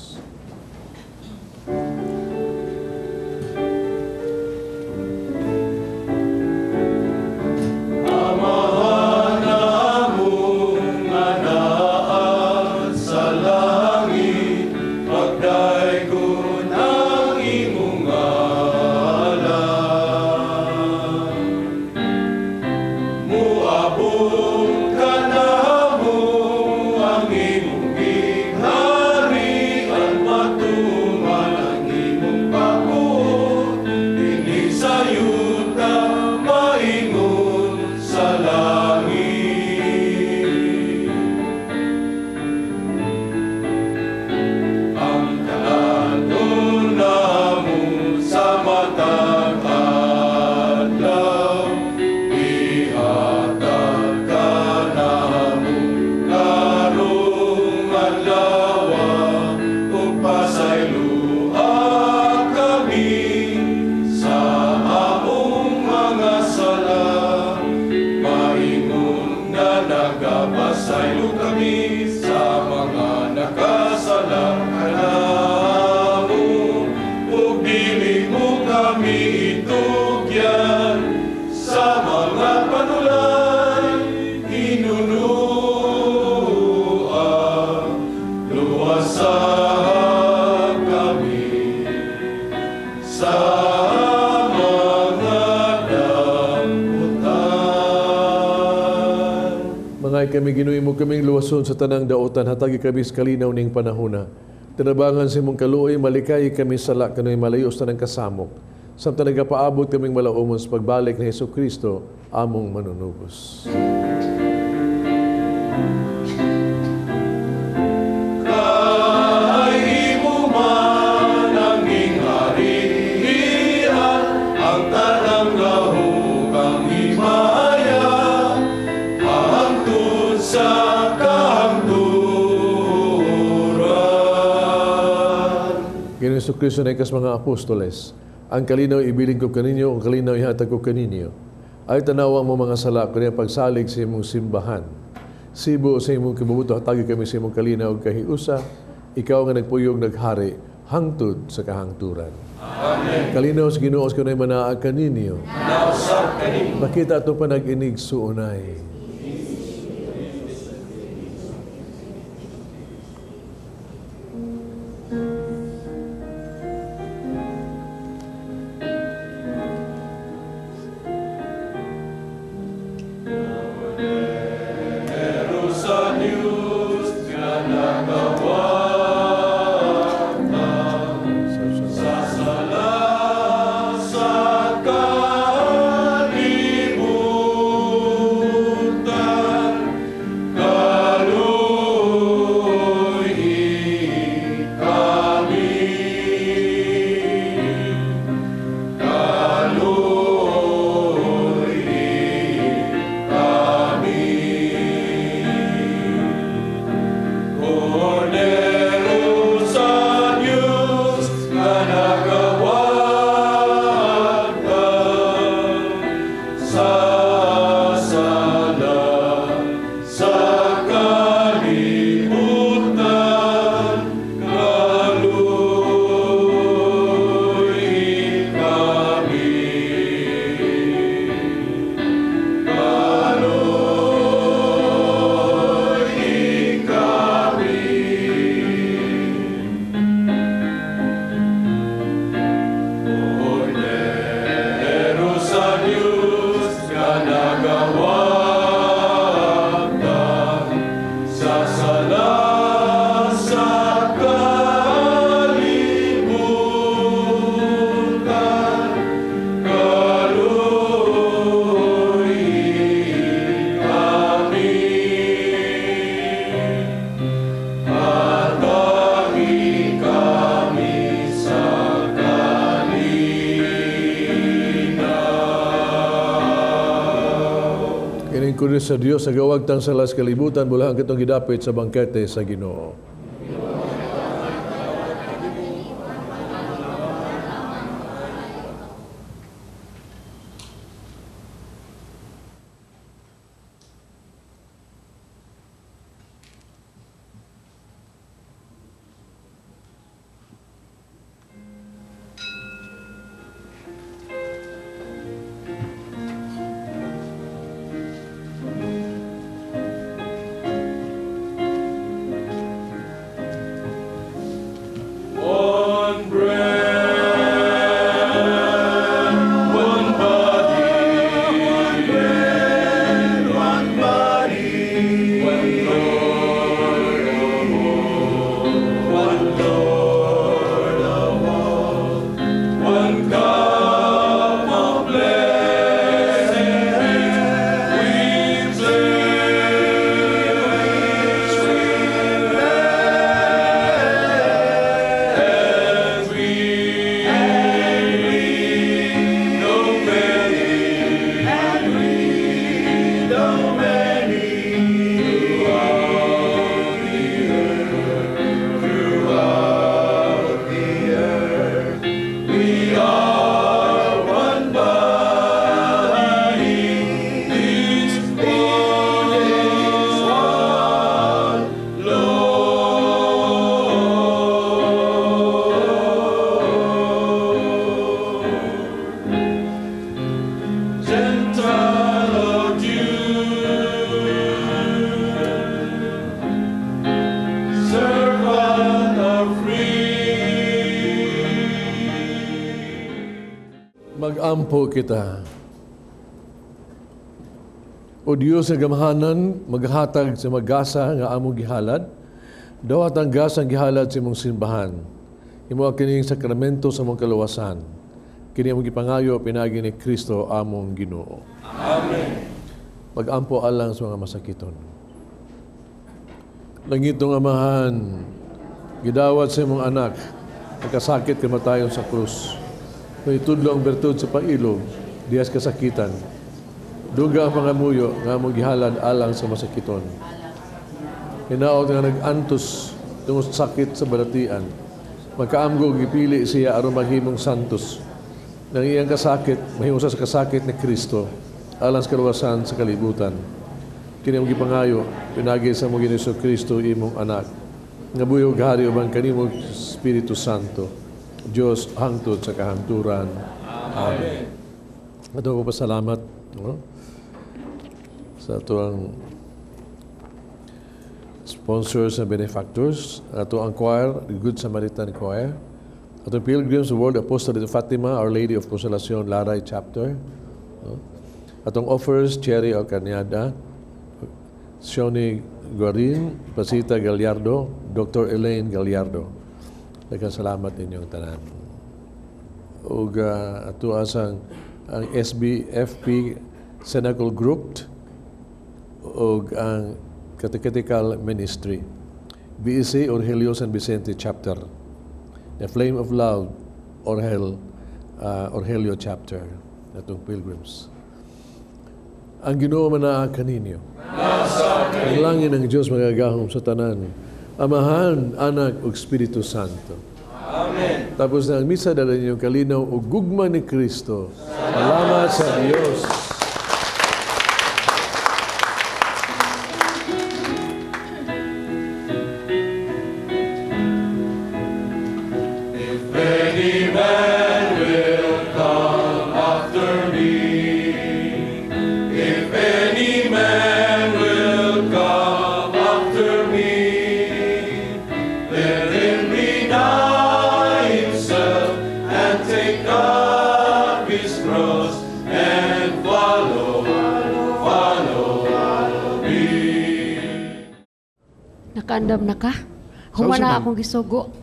kami ginuimo kaming luwason sa tanang daotan, hatagi kami sa kalinaw ning panahona. Tinabangan sa imong kaluoy, malikay kami sala kanoy malayo sa tanang kasamok. Samtang nagapaabot kaming malaumon sa pagbalik ni Jesucristo, among manunubos. Ginoong Jesucristo na ikas mga apostoles, ang kalinaw ibilin ko kaninyo, ang kalinaw ihatag ko kaninyo. Ay tanawang mo mga sala, kundi ang pagsalig sa imong simbahan. Sibo sa imong kibubuto, hatagi kami sa imong kalinaw kahiusa, ikaw nga nagpuyog naghari, hangtod sa kahangturan. Amen. Kalinaw sa Ginoo ko na manaag kaninyo. Makita ito pa nag-inig suunay. Kunin sa Dios sa gawag tang salas kalibutan, bulahan kitong gidapit sa bangkete sa Ginoo. Mag-ampo kita O Dios nga gamahanan, maghatag sa magasa nga among gihalad, dawat ang gasa ang gihalad sa imong simbahan. Imo kining sakramento sa mong kaluwasan. Kini among gipangayo pinagi ni Kristo among Ginoo. Amen. Pag-ampo alang sa mga masakiton. Langitong Amahan, gidawat sa imong anak, nagkasakit kamatayon sa krus. May tudlo ang bertud sa pag-ilog, diyas kasakitan. Duga ang pangamuyo nga among gihalad alang sa masakiton. Hinaot nga nag-antos tungod sa sakit sa balatian. Magkaamgo gipili siya aron maghimong santos. Nang iyang kasakit, mahimusa sa kasakit ni Kristo, alang sa kaluwasan sa kalibutan. Kini among gipangayo, pinagi sa mong Ginoong Kristo imong anak. Nga buyog hari ubang kanimong Espiritu Santo. Diyos hangtod sa kahangturan. Amen. Ato ko pasalamat, no? Sa tuang sponsors and benefactors, ato ang choir, the Good Samaritan Choir, ato pilgrims, the World Apostolate of Fatima, Our Lady of Consolacion, Laray Chapter, no? Atong offers, Cherry Alcaniada, Shoni Guarin, Pasita Gallardo, Dr. Elaine Gallardo. Nagkasalamat ninyong tanan. Ug ato asang ang SBFP Cenacle Group ug ang Catechetical Ministry, BEC Orhelio San Vicente Chapter, The Flame of Love Orhelio Chapter, atong pilgrims. Ang Ginoo manaa kaninyo. Ang langin ng Diyos magagahom sa tanan, Amahan, Anak ug Espiritu Santo. Amen. Tapos na ang misa dala ninyong kalinaw ug gugma ni Kristo. Salamat sa Diyos. Any man will come after me. If any man will come after me, let him deny himself and take up his cross and follow me. Nakaandam na ka? Humana akong gisugo.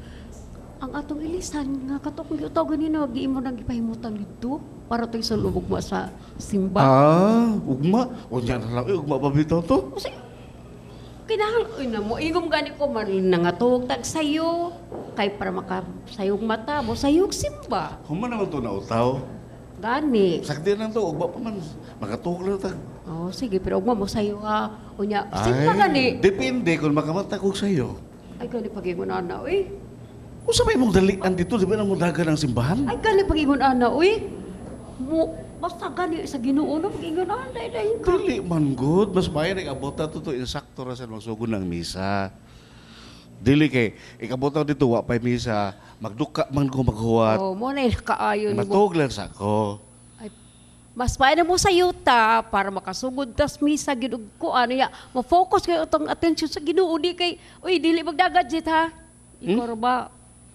Ang atong ilisan nga katong giutaw ganina giimo nang gipahimutan dito para to sa lubog mo sa simba. Ugma. O dyan na lang, ugma pa bitaw to. Kasi kinahanglan na mo ingom gani ko man nangatog tag sayo kay para makasayog mata mo sayog simba. Human naman to na utaw. Gani. Sakdi lang to, ugma pa man. Makatuog lang tag. Oh sige pero ugma mo sayo ha. Unya simba gani. Depende kung makamatag sa'yo. Ay gani pagingon ana uy. Kung sa may mong dalian dito, di ba na mong dagan ng simbahan? Ay gani pagingon ana uy. Mo basta gani sa Ginoo no pagingon ana dai ka. Dili man good. Mas mayan ikabota to insakto ra sa magsugod ng misa. Dili kay ikabota dito wa pay misa, magduka man ko maghuwat. Oh, mo na kaayo ni mo. Matug lang sa ko. Ay, mas paano mo sa yuta para makasugod tas misa gid ko ano ya, mo-focus kayo itong attention sa Ginoo di kay uy dili magdagadget ha. Ikaw ra ba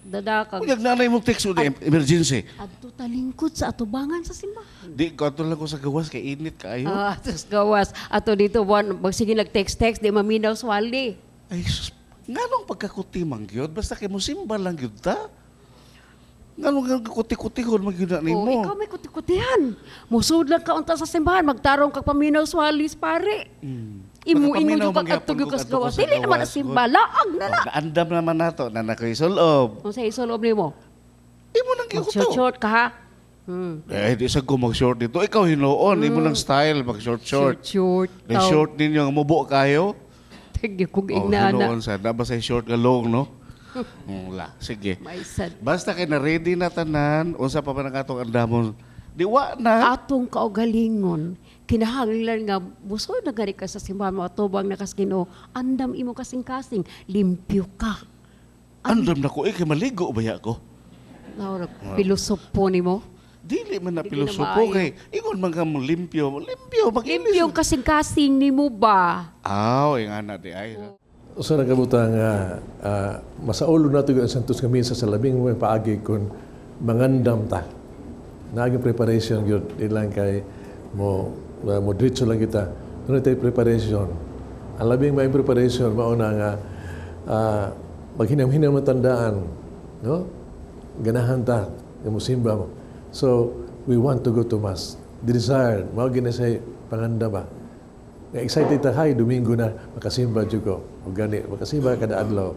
dadakag. Kung nanay mong text o emergency. Adto ta lingkod sa atubangan sa simbahan. Di ko ato lang ko sa gawas kay init kaayo. Tos gawas ato dito one magsige nag-text di maminaw swali. Ay sus, nganong pagkakutimang gyud basta kay mo simba lang gyud ta. Nganong kuti-kutihon magyud na Oh, nimo. ikaw may kuti-kutihan. Musud lang ka unta sa simbahan magtarong kag paminaw swalis pare. Imu-ingon Pagkapaminaw yung pag-atog yung kasgawas. Dili naman na simba, laag na na. Naandam naman nato na nakoy sulob. Kung sa isoloob ni mo, Imo nang gyud ko. mag-short ka ha? Di sa ko mag-short dito. Ikaw hinuon, imo nang style mag-short. Short. Na short ninyo nga mubo kayo. Tagi kong Oh, ignana. hinuon sa naba sa short nga long, no? Wala, sige. May sad. Basta kay na ready na tanan, unsa pa man ang atong andamon. Diwa na. Atong kaugalingon, kinahanglan nga buso na gani ka sa simbahan mo atubang na kas Ginoo, andam imo kasing-kasing, limpyo ka. Andam na ko, kay maligo ba ko? Laura, pilosopo ni mo. Dili man na Dili pilosopo na maayo. kay ingon man ka mo limpyo, maginis. Limpyo kasing-kasing ni mo ba? Aw, yung ana di ay. Sa nagabutang masaulo nato ang santos nga misa sa labing mo paagi kun mangandam ta. Naaging preparation gyud ilang kay mo diretso lang kita doon tayo preparation. Ang labing may preparation, mauna nga, maghinam-hinam ang tandaan, no? Ganahan ta, yung musimba mo. So, we want to go to Mass. The desire, mawagin na sa panganda ba? Nga excited ta, hay, Domingo na, makasimba dyan ko. O gani, makasimba kada adlaw.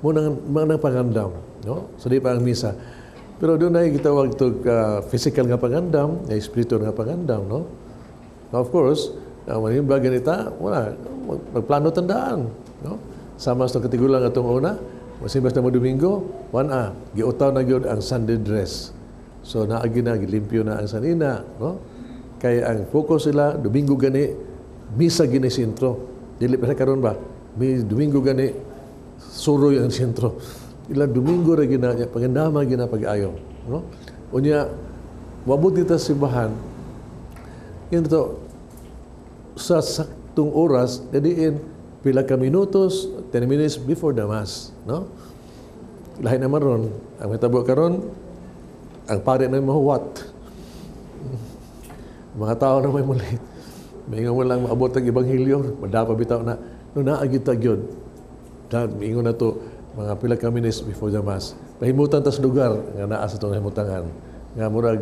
Munang pangandam, no? So, di pa ang misa. Pero doon ay gitawag ito physical nga pangandam, nga spiritual nga pangandam, no? Now, of course, ang manimba ganita, wala, magplano tandaan, no? Sama sa katigulang atong una, masimbas na mo Domingo, giutaw na gyud ang Sunday dress. So naagi na, gilimpyo na ang sanina, no? Kaya ang focus sila, Domingo gani, misa gini sentro. Dili pa karon ba? Domingo gani, suroy ang sentro. Ilang Domingo ra gina, pagandama gina pag-ayo, no? Unya, wabot dito simbahan, yun to, sa saktong oras, dadiin, pila ka minutos, 10 minutes before the Mass, no? Lahat naman ron, ang matabo karon, ang pare na mahuwat. Mga tao na may mulit. May mo lang maabot ang Ebanghelyo, madapa bitaw na, no naagit tagyod. Ingon na to, mga pila ka minutes before the Mass. Pahimutan tas lugar, nga naa sa itong himutangan. Nga murag,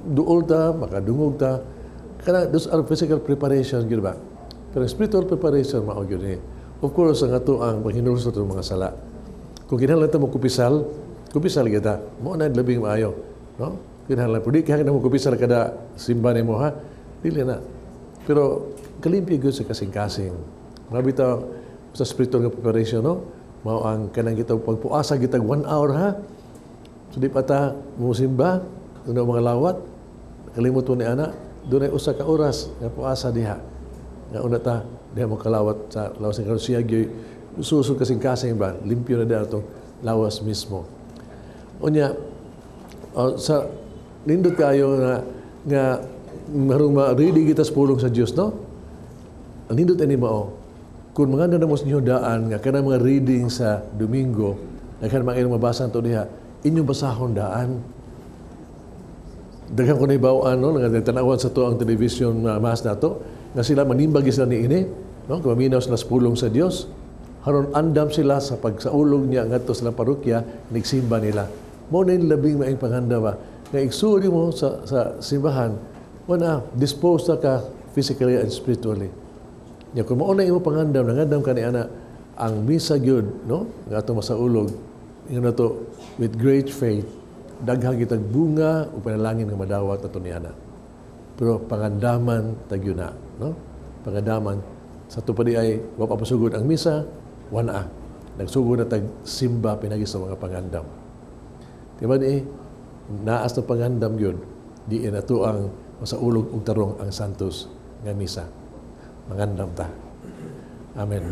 duol ta, makadungog ta. Kana, those are physical preparations, gino ba? Pero spiritual preparation, mao yun eh. Of course, ang ato ang paghinulog sa itong mga sala. Kung kinahanglan ta mo kupisal kita. Mo na labing maayo, no? Kinahanglan pud di kaya mo kupisal kada simba nimo ha. Dili na. Pero kalimpyo gyud sa kasing-kasing. Mabitaw sa spiritual nga preparation, no? Mao ang kanang kita pagpuasa kita 1 hour ha. So di pa ta mo simba, kuno mga lawat. Kalimot mo ni ana, dunay usa ka oras nga puasa diha. Nga una ta diha mo kalawat sa lawas ng karusiya gyud susud kasing-kasing ba, limpyo na daw lawas mismo. Unya, sa nindot kayo nga marong ma-ready kita sa pulong sa Diyos, no? Ang nindot ani mao, kung mga nanamos niyo daan nga kanang mga reading sa Domingo, na kanang mga inyong mabasa ito diha, inyong basahon daan. Daghang ko na ibawaan, no? Nagtanawan sa to ang television Mass na to, nga sila manimbagi sila ni ini, no? Kumaminaw sila sa pulong sa Diyos. Haron andam sila sa pagsaulog niya ngadto sa parokya, nagsimba nila. Mo na yung labing maing panghanda ba? Nga igsuri mo sa simbahan, wala, dispose ka physically and spiritually. Nga kung mauna yung panghandam, nangandam ka ni ana, ang misa gyud, no? Nga ito masaulog, yun na to, with great faith, daghang kitag bunga o panalangin nga madawat na ito ni ana. Pero pangandaman tagyo na, no? Pangandaman, sa ito pa di ay wapapasugod ang misa, wana, nagsugod na tag-simba pinagi sa mga pangandam. Diba ni, naas na pangandam yun, di na ito ang masaulog ug tarong ang santos nga misa. Mangandam ta. Amen.